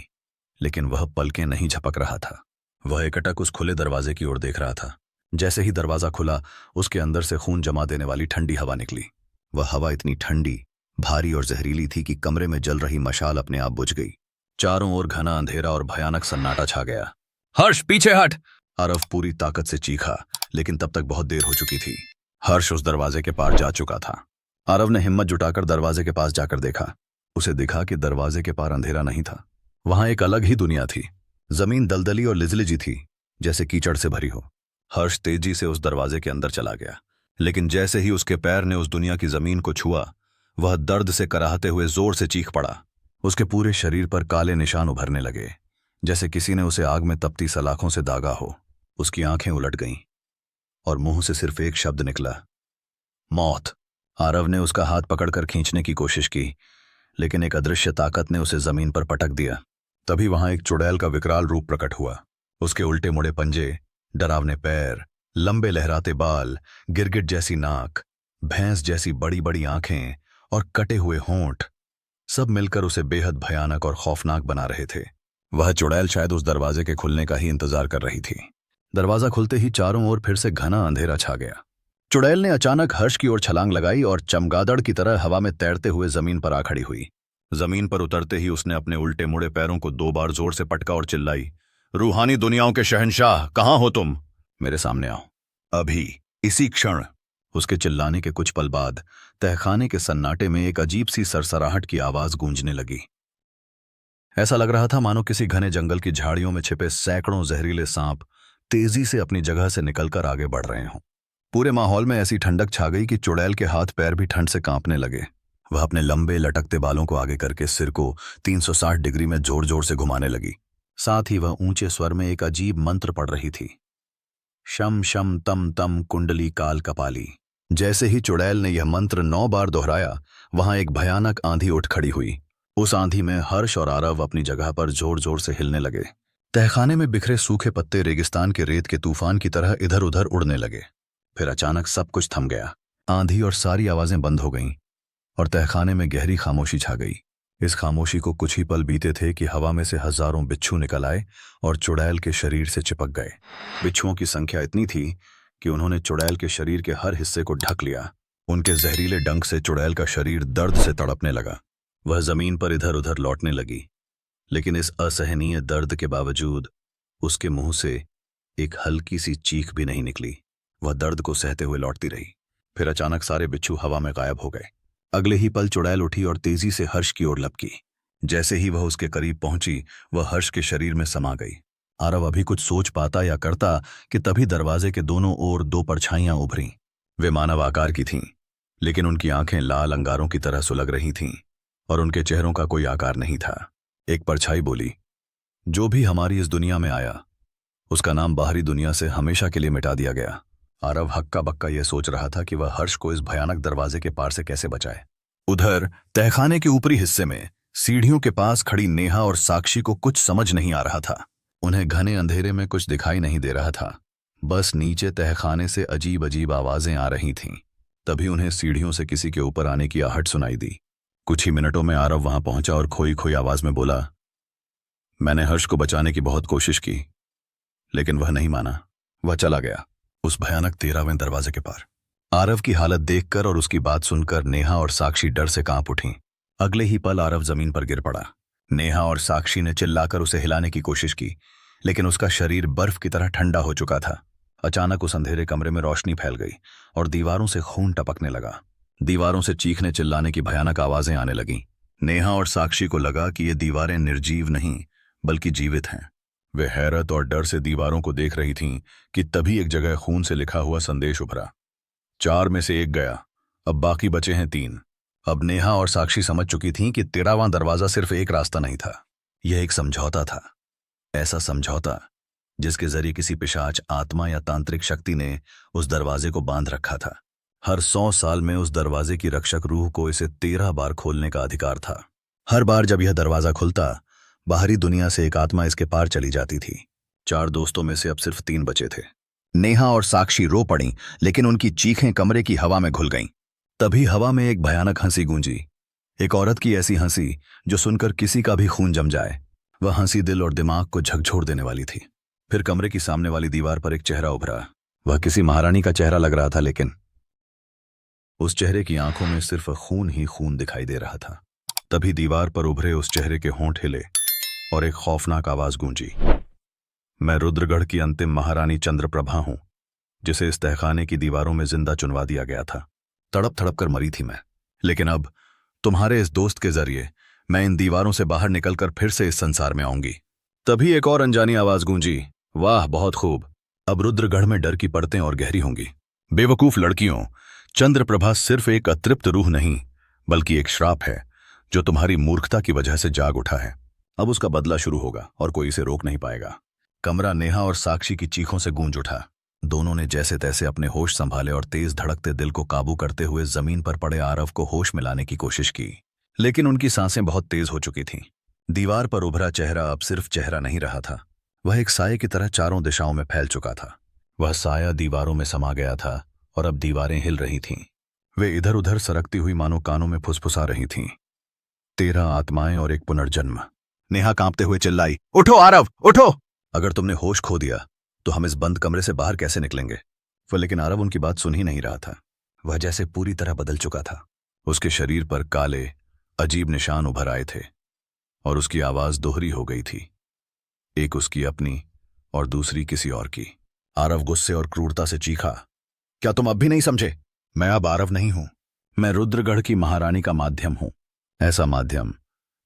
A: लेकिन वह पलकें नहीं झपक रहा था। वह एकटक उस खुले दरवाजे की ओर देख रहा था। जैसे ही दरवाजा खुला, उसके अंदर से खून जमा देने वाली ठंडी हवा निकली। वह हवा इतनी ठंडी, भारी और जहरीली थी कि कमरे में जल रही मशाल अपने आप बुझ गई। चारों ओर घना अंधेरा और भयानक सन्नाटा छा गया। हर्ष, पीछे हट! आरव पूरी ताकत से चीखा, लेकिन तब तक बहुत देर हो चुकी थी। हर्ष उस दरवाजे के पार जा चुका था। आरव ने हिम्मत जुटाकर दरवाजे के पास जाकर देखा। उसे दिखा कि दरवाजे के पार अंधेरा नहीं था। वहां एक अलग ही दुनिया थी। जमीन दलदली और लिजलिजी थी, जैसे कीचड़ से भरी हो। हर्ष तेजी से उस दरवाजे के अंदर चला गया, लेकिन जैसे ही उसके पैर ने उस दुनिया की जमीन को छुआ, वह दर्द से कराहते हुए जोर से चीख पड़ा। उसके पूरे शरीर पर काले निशान उभरने लगे, जैसे किसी ने उसे आग में तपती सलाखों से दागा हो। उसकी आंखें उलट गईं और मुंह से सिर्फ एक शब्द निकला, मौत। आरव ने उसका हाथ पकड़कर खींचने की कोशिश की, लेकिन एक अदृश्य ताकत ने उसे जमीन पर पटक दिया। तभी वहां एक चुड़ैल का विकराल रूप प्रकट हुआ। उसके उल्टे मुड़े पंजे, डरावने पैर, लंबे लहराते बाल, गिरगिट जैसी नाक, भैंस जैसी बड़ी बड़ी आंखें और कटे हुए होंठ, सब मिलकर उसे बेहद भयानक और खौफनाक बना रहे थे। वह चुड़ैल शायद उस दरवाजे के खुलने का ही इंतजार कर रही थी। दरवाजा खुलते ही चारों ओर फिर से घना अंधेरा छा गया। चुड़ैल ने अचानक हर्ष की ओर छलांग लगाई और चमगादड़ की तरह हवा में तैरते हुए जमीन पर आ खड़ी हुई। जमीन पर उतरते ही उसने अपने उल्टे मुड़े पैरों को 2 बार जोर से पटका और चिल्लाई, रूहानी दुनियाओं के शहंशाह, कहां हो तुम? मेरे सामने आओ, अभी, इसी क्षण। उसके चिल्लाने के कुछ पल बाद तहखाने के सन्नाटे में एक अजीब सी सरसराहट की आवाज गूंजने लगी। ऐसा लग रहा था मानो किसी घने जंगल की झाड़ियों में छिपे सैकड़ों जहरीले सांप तेजी से अपनी जगह से निकलकर आगे बढ़ रहे हों। पूरे माहौल में ऐसी ठंडक छा गई कि चुड़ैल के हाथ पैर भी ठंड से कांपने लगे। वह अपने लंबे लटकते बालों को आगे करके सिर को 360 डिग्री में जोर जोर से घुमाने लगी। साथ ही वह ऊंचे स्वर में एक अजीब मंत्र पढ़ रही थी, शम शम तम तम कुंडली काल कपाली। जैसे ही चुड़ैल ने यह मंत्र 9 बार दोहराया, वहां एक भयानक आंधी उठ खड़ी हुई। उस आंधी में हर्ष और आरव अपनी जगह पर जोर जोर से हिलने लगे। तहखाने में बिखरे सूखे पत्ते रेगिस्तान के रेत के तूफान की तरह इधर उधर उड़ने लगे। फिर अचानक सब कुछ थम गया। आंधी और सारी आवाजें बंद हो गईं और तहखाने में गहरी खामोशी छा गई। इस खामोशी को कुछ ही पल बीते थे कि हवा में से हजारों बिच्छू निकल आए और चुड़ैल के शरीर से चिपक गए। बिच्छुओं की संख्या इतनी थी कि उन्होंने चुड़ैल के शरीर के हर हिस्से को ढक लिया। उनके जहरीले डंक से चुड़ैल का शरीर दर्द से तड़पने लगा। वह जमीन पर इधर उधर लौटने लगी, लेकिन इस असहनीय दर्द के बावजूद उसके मुंह से एक हल्की सी चीख भी नहीं निकली। वह दर्द को सहते हुए लौटती रही। फिर अचानक सारे बिच्छू हवा में गायब हो गए। अगले ही पल चुड़ैल उठी और तेजी से हर्ष की ओर लपकी। जैसे ही वह उसके करीब पहुंची, वह हर्ष के शरीर में समा गई। आरव अभी कुछ सोच पाता या करता कि तभी दरवाजे के दोनों ओर 2 परछाइयां उभरीं। वे मानव आकार की थीं, लेकिन उनकी आंखें लाल अंगारों की तरह सुलग रही थीं और उनके चेहरों का कोई आकार नहीं था। एक परछाई बोली, जो भी हमारी इस दुनिया में आया, उसका नाम बाहरी दुनिया से हमेशा के लिए मिटा दिया गया। आरव हक्का बक्का यह सोच रहा था कि वह हर्ष को इस भयानक दरवाजे के पार से कैसे बचाए। उधर तहखाने के ऊपरी हिस्से में सीढ़ियों के पास खड़ी नेहा और साक्षी को कुछ समझ नहीं आ रहा था। उन्हें घने अंधेरे में कुछ दिखाई नहीं दे रहा था, बस नीचे तहखाने से अजीब अजीब आवाजें आ रही थीं। तभी उन्हें सीढ़ियों से किसी के ऊपर आने की आहट सुनाई दी। कुछ ही मिनटों में आरव वहां पहुंचा और खोई खोई आवाज में बोला, मैंने हर्ष को बचाने की बहुत कोशिश की, लेकिन वह नहीं माना। वह चला गया उस भयानक 13वें दरवाजे के पार। आरव की हालत देखकर और उसकी बात सुनकर नेहा और साक्षी डर से कांप उठीं। अगले ही पल आरव जमीन पर गिर पड़ा। नेहा और साक्षी ने चिल्लाकर उसे हिलाने की कोशिश की, लेकिन उसका शरीर बर्फ की तरह ठंडा हो चुका था। अचानक उस अंधेरे कमरे में रोशनी फैल गई और दीवारों से खून टपकने लगा। दीवारों से चीखने चिल्लाने की भयानक आवाजें आने लगीं। नेहा और साक्षी को लगा कि ये दीवारें निर्जीव नहीं बल्कि जीवित हैं। वे हैरत और डर से दीवारों को देख रही थीं कि तभी एक जगह खून से लिखा हुआ संदेश उभरा, 4 में से 1 गया, अब बाकी बचे हैं 3। अब नेहा और साक्षी समझ चुकी थीं कि 13वां दरवाजा सिर्फ एक रास्ता नहीं था, यह एक समझौता था। ऐसा समझौता जिसके जरिए किसी पिशाच आत्मा या तांत्रिक शक्ति ने उस दरवाजे को बांध रखा था। हर 100 साल में उस दरवाजे की रक्षक रूह को इसे 13 बार खोलने का अधिकार था। हर बार जब यह दरवाजा खुलता, बाहरी दुनिया से एक आत्मा इसके पार चली जाती थी। 4 दोस्तों में से अब सिर्फ 3 बचे थे। नेहा और साक्षी रो पड़ीं, लेकिन उनकी चीखें कमरे की हवा में घुल गईं। तभी हवा में एक भयानक हंसी गूंजी, एक औरत की ऐसी हंसी जो सुनकर किसी का भी खून जम जाए। वह हंसी दिल और दिमाग को झकझोर देने वाली थी। फिर कमरे की सामने वाली दीवार पर एक चेहरा उभरा। वह किसी महारानी का चेहरा लग रहा था, लेकिन उस चेहरे की आंखों में सिर्फ खून ही खून दिखाई दे रहा था। तभी दीवार पर उभरे उस चेहरे के होंठ हिले और एक खौफनाक आवाज गूंजी। मैं रुद्रगढ़ की अंतिम महारानी चंद्रप्रभा हूं, जिसे इस तहखाने की दीवारों में जिंदा चुनवा दिया गया था। तड़प तड़प कर मरी थी मैं, लेकिन अब तुम्हारे इस दोस्त के जरिए मैं इन दीवारों से बाहर निकलकर फिर से इस संसार में आऊंगी। तभी एक और अनजानी आवाज गूंजी, वाह बहुत खूब, अब रुद्रगढ़ में डर की परतें और गहरी होंगी। बेवकूफ लड़कियों, चंद्रप्रभा सिर्फ एक अतृप्त रूह नहीं, बल्कि एक श्राप है जो तुम्हारी मूर्खता की वजह से जाग उठा है। अब उसका बदला शुरू होगा और कोई इसे रोक नहीं पाएगा। कमरा नेहा और साक्षी की चीखों से गूंज उठा। दोनों ने जैसे तैसे अपने होश संभाले और तेज धड़कते दिल को काबू करते हुए जमीन पर पड़े आरव को होश में लाने की कोशिश की, लेकिन उनकी सांसें बहुत तेज हो चुकी थीं। दीवार पर उभरा चेहरा अब सिर्फ चेहरा नहीं रहा था, वह एक साये की तरह चारों दिशाओं में फैल चुका था। वह साया दीवारों में समा गया था और अब दीवारें हिल रही थीं। वे इधर उधर सरकती हुई मानो कानों में फुसफुसा रही थीं। 13 आत्माएं और एक पुनर्जन्म। नेहा कांपते हुए चिल्लाई, उठो आरव, उठो! अगर तुमने होश खो दिया तो हम इस बंद कमरे से बाहर कैसे निकलेंगे? लेकिन आरव उनकी बात सुन ही नहीं रहा था। वह जैसे पूरी तरह बदल चुका था। उसके शरीर पर काले अजीब निशान उभर आए थे और उसकी आवाज दोहरी हो गई थी, एक उसकी अपनी और दूसरी किसी और की। आरव गुस्से और क्रूरता से चीखा, क्या तुम अब भी नहीं समझे? मैं अब आरव नहीं हूं, मैं रुद्रगढ़ की महारानी का माध्यम हूं। ऐसा माध्यम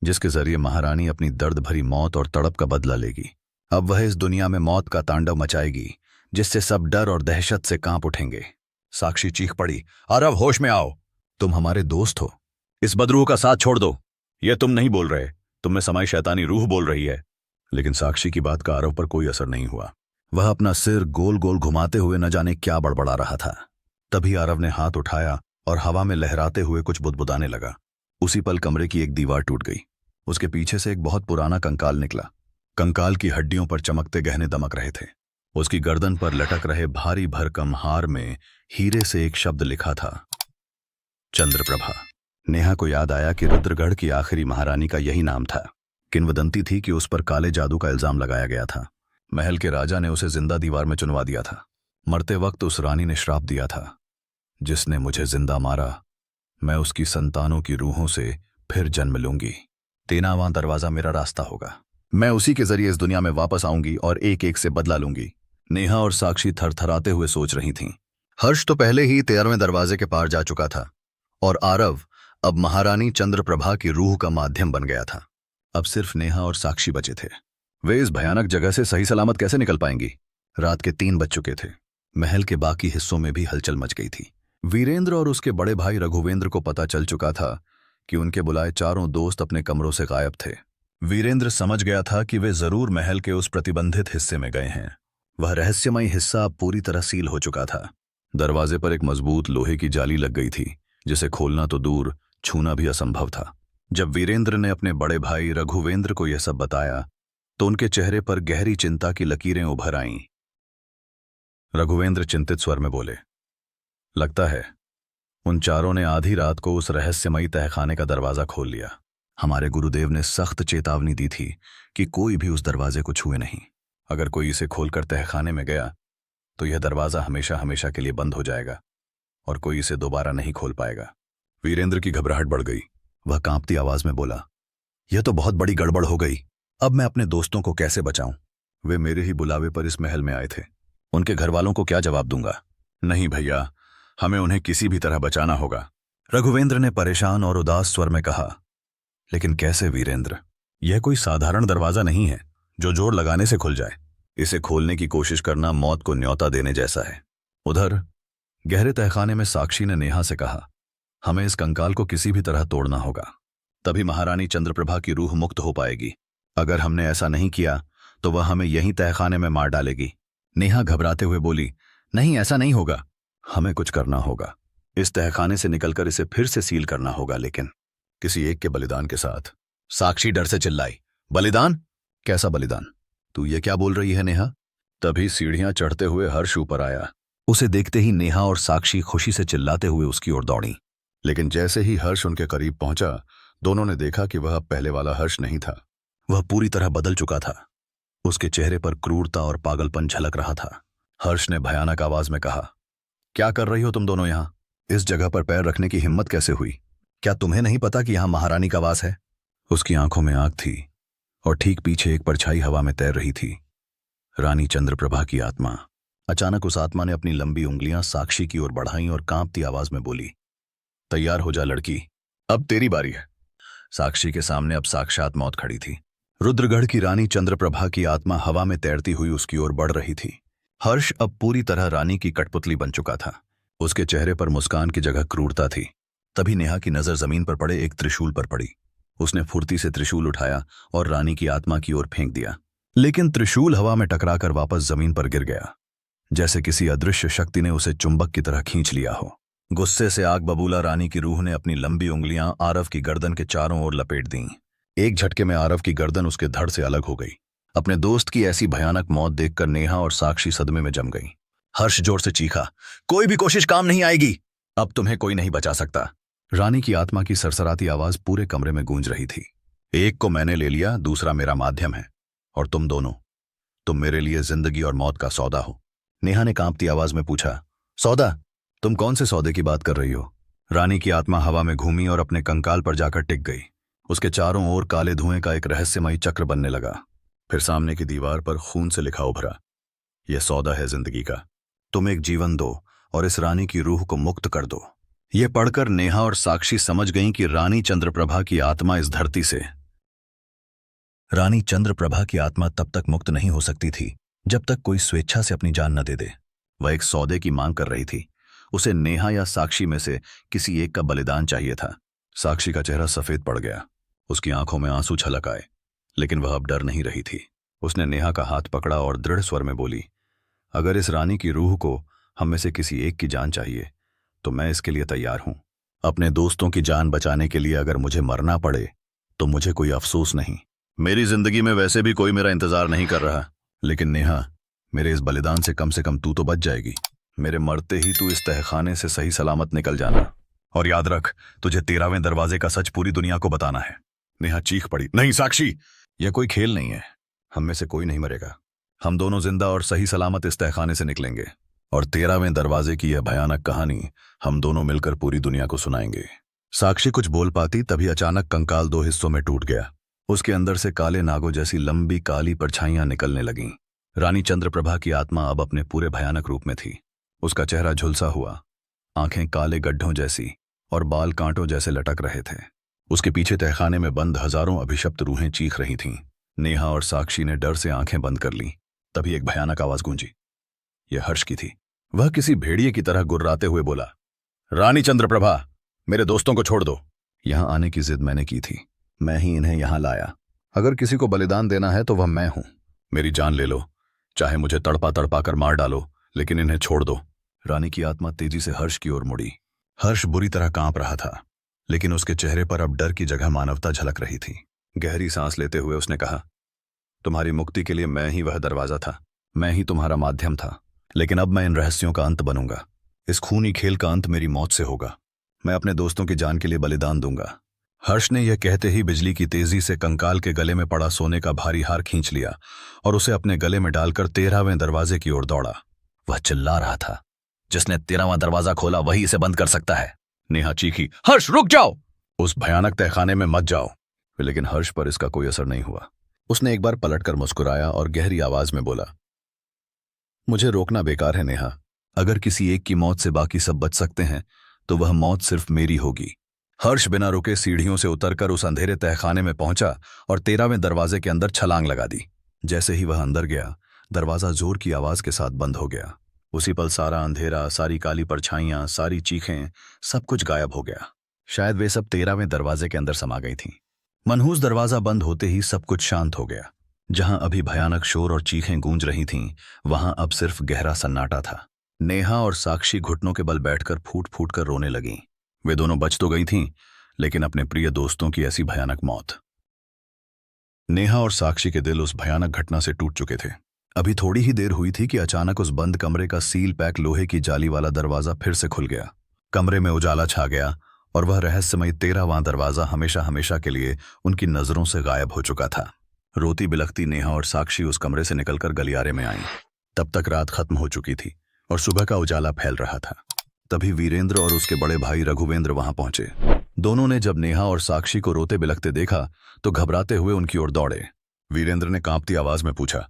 A: जिसके जरिए महारानी अपनी दर्द भरी मौत और तड़प का बदला लेगी। अब वह इस दुनिया में मौत का तांडव मचाएगी, जिससे सब डर और दहशत से कांप उठेंगे। साक्षी चीख पड़ी, आरव होश में आओ, तुम हमारे दोस्त हो, इस बदरूह का साथ छोड़ दो। यह तुम नहीं बोल रहे, तुम में समाई शैतानी रूह बोल रही है। लेकिन साक्षी की बात का आरव पर कोई असर नहीं हुआ। वह अपना सिर गोल गोल घुमाते हुए न जाने क्या बड़बड़ा रहा था। तभी आरव ने हाथ उठाया और हवा में लहराते हुए कुछ बुदबुदाने लगा। उसी पल कमरे की एक दीवार टूट गई। उसके पीछे से एक बहुत पुराना कंकाल निकला। कंकाल की हड्डियों पर चमकते गहने दमक रहे थे। उसकी गर्दन पर लटक रहे भारी भरकम हार में हीरे से एक शब्द लिखा था, चंद्रप्रभा। नेहा को याद आया कि रुद्रगढ़ की आखिरी महारानी का यही नाम था। किंवदंती थी कि उस पर काले जादू का इल्जाम लगाया गया था। महल के राजा ने उसे जिंदा दीवार में चुनवा दिया था। मरते वक्त उस रानी ने श्राप दिया था, जिसने मुझे जिंदा मारा, मैं उसकी संतानों की रूहों से फिर जन्म लूंगी। 13वां दरवाजा मेरा रास्ता होगा। मैं उसी के जरिए इस दुनिया में वापस आऊंगी और एक एक से बदला लूंगी। नेहा और साक्षी थरथराते हुए सोच रही थीं। हर्ष तो पहले ही 13वें दरवाजे के पार जा चुका था और आरव अब महारानी चंद्रप्रभा की रूह का माध्यम बन गया था। अब सिर्फ नेहा और साक्षी बचे थे। वे इस भयानक जगह से सही सलामत कैसे निकल पाएंगी? रात के 3 बज चुके थे। महल के बाकी हिस्सों में भी हलचल मच गई थी। वीरेंद्र और उसके बड़े भाई रघुवेंद्र को पता चल चुका था कि उनके बुलाए चारों दोस्त अपने कमरों से गायब थे। वीरेंद्र समझ गया था कि वे जरूर महल के उस प्रतिबंधित हिस्से में गए हैं। वह रहस्यमयी हिस्सा अब पूरी तरह सील हो चुका था। दरवाजे पर एक मजबूत लोहे की जाली लग गई थी, जिसे खोलना तो दूर, छूना भी असंभव था। जब वीरेंद्र ने अपने बड़े भाई रघुवेंद्र को यह सब बताया तो उनके चेहरे पर गहरी चिंता की लकीरें उभर आईं। रघुवेंद्र चिंतित स्वर में बोले, लगता है उन चारों ने आधी रात को उस रहस्यमयी तहखाने का दरवाजा खोल लिया। हमारे गुरुदेव ने सख्त चेतावनी दी थी कि कोई भी उस दरवाजे को छुए नहीं। अगर कोई इसे खोलकर तहखाने में गया तो यह दरवाजा हमेशा हमेशा के लिए बंद हो जाएगा और कोई इसे दोबारा नहीं खोल पाएगा। वीरेंद्र की घबराहट बढ़ गई। वह कांपती आवाज में बोला, यह तो बहुत बड़ी गड़बड़ हो गई। अब मैं अपने दोस्तों को कैसे बचाऊं? वे मेरे ही बुलावे पर इस महल में आए थे। उनके घर वालों को क्या जवाब दूंगा? नहीं भैया, हमें उन्हें किसी भी तरह बचाना होगा, रघुवेंद्र ने परेशान और उदास स्वर में कहा। लेकिन कैसे वीरेंद्र? यह कोई साधारण दरवाजा नहीं है जो जोर लगाने से खुल जाए। इसे खोलने की कोशिश करना मौत को न्योता देने जैसा है। उधर गहरे तहखाने में साक्षी ने नेहा से कहा, हमें इस कंकाल को किसी भी तरह तोड़ना होगा, तभी महारानी चंद्रप्रभा की रूह मुक्त हो पाएगी। अगर हमने ऐसा नहीं किया तो वह हमें यहीं तहखाने में मार डालेगी। नेहा घबराते हुए बोली, नहीं, ऐसा नहीं होगा। हमें कुछ करना होगा। इस तहखाने से निकलकर इसे फिर से सील करना होगा, लेकिन किसी एक के बलिदान के साथ। साक्षी डर से चिल्लाई, बलिदान? कैसा बलिदान? तू ये क्या बोल रही है नेहा? तभी सीढ़ियां चढ़ते हुए हर्ष ऊपर आया। उसे देखते ही नेहा और साक्षी खुशी से चिल्लाते हुए उसकी ओर दौड़ी। लेकिन जैसे ही हर्ष उनके करीब पहुंचा, दोनों ने देखा कि वह अब पहले वाला हर्ष नहीं था। वह पूरी तरह बदल चुका था। उसके चेहरे पर क्रूरता और पागलपन झलक रहा था। हर्ष ने भयानक आवाज में कहा, क्या कर रही हो तुम दोनों यहां? इस जगह पर पैर रखने की हिम्मत कैसे हुई? क्या तुम्हें नहीं पता कि यहां महारानी का वास है? उसकी आंखों में आग थी और ठीक पीछे एक परछाई हवा में तैर रही थी। रानी चंद्रप्रभा की आत्मा। अचानक उस आत्मा ने अपनी लंबी उंगलियां साक्षी की ओर बढ़ाईं और कांपती आवाज में बोली, तैयार हो जा लड़की, अब तेरी बारी है। साक्षी के सामने अब साक्षात मौत खड़ी थी। रुद्रगढ़ की रानी चंद्रप्रभा की आत्मा हवा में तैरती हुई उसकी ओर बढ़ रही थी। हर्ष अब पूरी तरह रानी की कठपुतली बन चुका था। उसके चेहरे पर मुस्कान की जगह क्रूरता थी। तभी नेहा की नजर जमीन पर पड़े एक त्रिशूल पर पड़ी। उसने फुर्ती से त्रिशूल उठाया और रानी की आत्मा की ओर फेंक दिया, लेकिन त्रिशूल हवा में टकराकर वापस जमीन पर गिर गया, जैसे किसी अदृश्य शक्ति ने उसे चुंबक की तरह खींच लिया हो। गुस्से से आग बबूला रानी की रूह ने अपनी लंबी उंगलियां आरव की गर्दन के चारों ओर लपेट दीं। एक झटके में आरव की गर्दन उसके धड़ से अलग हो गई। अपने दोस्त की ऐसी भयानक मौत देखकर नेहा और साक्षी सदमे में जम गई। हर्ष जोर से चीखा, कोई भी कोशिश काम नहीं आएगी, अब तुम्हें कोई नहीं बचा सकता। रानी की आत्मा की सरसराती आवाज पूरे कमरे में गूंज रही थी। एक को मैंने ले लिया, दूसरा मेरा माध्यम है, और तुम दोनों, तुम मेरे लिए जिंदगी और मौत का सौदा हो। नेहा ने कांपती आवाज में पूछा, सौदा? तुम कौन से सौदे की बात कर रही हो? रानी की आत्मा हवा में घूमी और अपने कंकाल पर जाकर टिक गई। उसके चारों ओर काले धुएं का एक रहस्यमयी चक्र बनने लगा। फिर सामने की दीवार पर खून से लिखा उभरा, यह सौदा है जिंदगी का, तुम एक जीवन दो और इस रानी की रूह को मुक्त कर दो। यह पढ़कर नेहा और साक्षी समझ गईं कि रानी चंद्रप्रभा की आत्मा इस धरती से। रानी चंद्रप्रभा की आत्मा तब तक मुक्त नहीं हो सकती थी जब तक कोई स्वेच्छा से अपनी जान न दे दे। वह एक सौदे की मांग कर रही थी। उसे नेहा या साक्षी में से किसी एक का बलिदान चाहिए था। साक्षी का चेहरा सफेद पड़ गया, उसकी आंखों में आंसू छलक आए, लेकिन वह अब डर नहीं रही थी। उसने नेहा का हाथ पकड़ा और दृढ़ स्वर में बोली, अगर इस रानी की रूह को हम में से किसी एक की जान चाहिए तो मैं इसके लिए तैयार हूं। अपने दोस्तों की जान बचाने के लिए अगर मुझे मरना पड़े तो मुझे कोई अफसोस नहीं। मेरी जिंदगी में वैसे भी कोई मेरा इंतजार नहीं कर रहा, लेकिन नेहा, मेरे इस बलिदान से कम तू तो बच जाएगी। मेरे मरते ही तू इस तहखाने से सही सलामत निकल जाना, और याद रख, तुझे 13वें दरवाजे का सच पूरी दुनिया को बताना है। नेहा चीख पड़ी, नहीं साक्षी, यह कोई खेल नहीं है, हम में से कोई नहीं मरेगा। हम दोनों जिंदा और सही सलामत इस तहखाने से निकलेंगे, और 13वें दरवाजे की यह भयानक कहानी हम दोनों मिलकर पूरी दुनिया को सुनाएंगे। साक्षी कुछ बोल पाती, तभी अचानक कंकाल 2 हिस्सों में टूट गया। उसके अंदर से काले नागों जैसी लंबी काली परछाइयां निकलने लगीं। रानी चंद्रप्रभा की आत्मा अब अपने पूरे भयानक रूप में थी। उसका चेहरा झुलसा हुआ, आंखें काले गड्ढों जैसी और बाल कांटों जैसे लटक रहे थे। उसके पीछे तहखाने में बंद हजारों अभिशप्त रूहें चीख रही थीं। नेहा और साक्षी ने डर से आंखें बंद कर लीं। तभी एक भयानक आवाज गूंजी। यह हर्ष की थी। वह किसी भेड़िए की तरह गुर्राते हुए बोला, रानी चंद्रप्रभा, मेरे दोस्तों को छोड़ दो। यहां आने की जिद मैंने की थी, मैं ही इन्हें यहां लाया। अगर किसी को बलिदान देना है तो वह मैं हूं। मेरी जान ले लो, चाहे मुझे तड़पा तड़पा कर मार डालो, लेकिन इन्हें छोड़ दो। रानी की आत्मा तेजी से हर्ष की ओर मुड़ी। हर्ष बुरी तरह कांप रहा था, लेकिन उसके चेहरे पर अब डर की जगह मानवता झलक रही थी। गहरी सांस लेते हुए उसने कहा, तुम्हारी मुक्ति के लिए मैं ही वह दरवाजा था, मैं ही तुम्हारा माध्यम था, लेकिन अब मैं इन रहस्यों का अंत बनूंगा। इस खूनी खेल का अंत मेरी मौत से होगा। मैं अपने दोस्तों की जान के लिए बलिदान दूंगा। हर्ष ने यह कहते ही बिजली की तेजी से कंकाल के गले में पड़ा सोने का भारी हार खींच लिया और उसे अपने गले में डालकर 13वें दरवाजे की ओर दौड़ा। वह चिल्ला रहा था, जिसने 13वां दरवाजा खोला वही इसे बंद कर सकता है। नेहा चीखी, हर्ष रुक जाओ, उस भयानक तहखाने में मत जाओ। लेकिन हर्ष पर इसका कोई असर नहीं हुआ। उसने एक बार पलटकर मुस्कुराया और गहरी आवाज में बोला, मुझे रोकना बेकार है नेहा। अगर किसी एक की मौत से बाकी सब बच सकते हैं तो वह मौत सिर्फ मेरी होगी। हर्ष बिना रुके सीढ़ियों से उतरकर उस अंधेरे तहखाने में पहुंचा और 13वें दरवाजे के अंदर छलांग लगा दी। जैसे ही वह अंदर गया, दरवाजा जोर की आवाज के साथ बंद हो गया। उसी पल सारा अंधेरा, सारी काली परछाइयां, सारी चीखें, सब कुछ गायब हो गया। शायद वे सब 13वें दरवाजे के अंदर समा गई थीं। मनहूस दरवाजा बंद होते ही सब कुछ शांत हो गया। जहां अभी भयानक शोर और चीखें गूंज रही थीं, वहां अब सिर्फ गहरा सन्नाटा था। नेहा और साक्षी घुटनों के बल बैठकर फूट फूट कर रोने लगीं। वे दोनों बच तो गई थीं, लेकिन अपने प्रिय दोस्तों की ऐसी भयानक मौत। नेहा और साक्षी के दिल उस भयानक घटना से टूट चुके थे। अभी थोड़ी ही देर हुई थी कि अचानक उस बंद कमरे का सील पैक लोहे की जाली वाला दरवाजा फिर से खुल गया। कमरे में उजाला छा गया और वह रहस्यमयी 13वां दरवाजा हमेशा हमेशा के लिए उनकी नजरों से गायब हो चुका था। रोती बिलखती नेहा और साक्षी उस कमरे से निकलकर गलियारे में आईं। तब तक रात खत्म हो चुकी थी और सुबह का उजाला फैल रहा था। तभी वीरेंद्र और उसके बड़े भाई रघुवेंद्र वहां पहुंचे। दोनों ने जब नेहा और साक्षी को रोते बिलखते देखा तो घबराते हुए उनकी ओर दौड़े। वीरेंद्र ने कांपती आवाज में पूछा,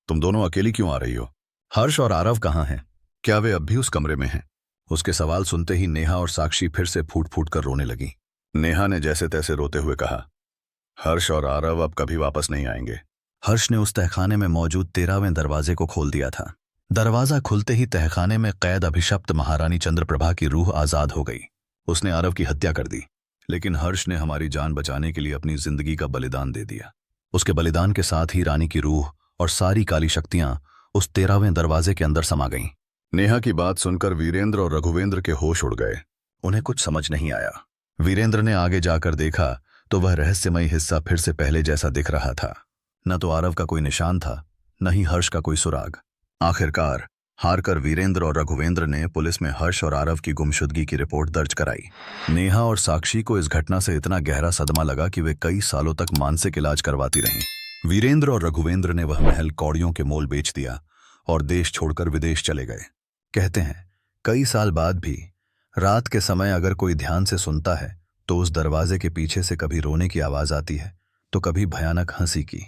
A: तुम दोनों अकेली क्यों आ रही हो? हर्ष और आरव कहाँ हैं? क्या वे अब भी उस कमरे में हैं? उसके सवाल सुनते ही नेहा और साक्षी फिर से फूट फूट कर रोने लगी। नेहा ने जैसे तैसे रोते हुए कहा, हर्ष और आरव अब कभी वापस नहीं आएंगे। हर्ष ने उस तहखाने में मौजूद 13वें दरवाजे को खोल दिया था। दरवाजा खुलते ही तहखाने में कैद अभिशप्त महारानी चंद्रप्रभा की रूह आजाद हो गई। उसने आरव की हत्या कर दी, लेकिन हर्ष ने हमारी जान बचाने के लिए अपनी जिंदगी का बलिदान दे दिया। उसके बलिदान के साथ ही रानी की रूह और सारी काली शक्तियां उस 13वें दरवाजे के अंदर समा गईं। नेहा की बात सुनकर वीरेंद्र और रघुवेंद्र के होश उड़ गए। उन्हें कुछ समझ नहीं आया। वीरेंद्र ने आगे जाकर देखा तो वह रहस्यमयी हिस्सा फिर से पहले जैसा दिख रहा था। न तो आरव का कोई निशान था, न ही हर्ष का कोई सुराग। आखिरकार हारकर वीरेंद्र और रघुवेंद्र ने पुलिस में हर्ष और आरव की गुमशुदगी की रिपोर्ट दर्ज कराई। नेहा और साक्षी को इस घटना से इतना गहरा सदमा लगा कि वे कई सालों तक मानसिक इलाज करवाती रहीं। वीरेंद्र और रघुवेंद्र ने वह महल कौड़ियों के मोल बेच दिया और देश छोड़कर विदेश चले गए। कहते हैं कई साल बाद भी रात के समय अगर कोई ध्यान से सुनता है तो उस दरवाजे के पीछे से कभी रोने की आवाज आती है तो कभी भयानक हंसी की।